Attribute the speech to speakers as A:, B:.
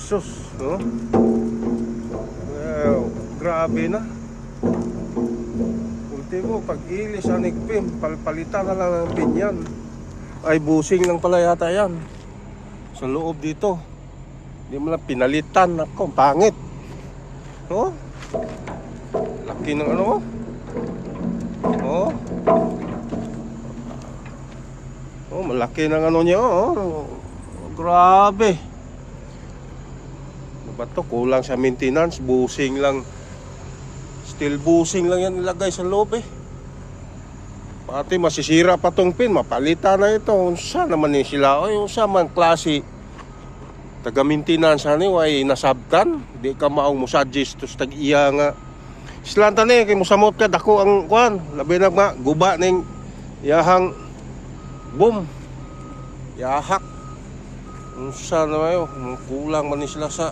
A: Sus, no? Grabe na. Ultimo, pag ilis anig pin, palitan na lang ng pin yan. Ay, busing lang pala yata yan. Sa loob dito. Hindi mo lang pinalitan. Ako, pangit. No? Laki ng ano. Oh. Oh, malaki ng ano niya. Oh. Grabe. Ano ba to? Kulang sa maintenance. Busing lang. Still busing lang yan nilagay sa loob eh. Pati masisira pa tong pin. Mapalitan na ito. Unsa naman ni sila? Ay, unsa man klase. Taga-maintenance hani way nasabtan. Di ka maong musuggest. Tapos tag-iya nga. Islanta ni. Kaya musamot ka. Dako ang kuhan. Labi na nga. Guba ng yahang boom. Yahak. Unsa naman yun. Kulang man ni sila sa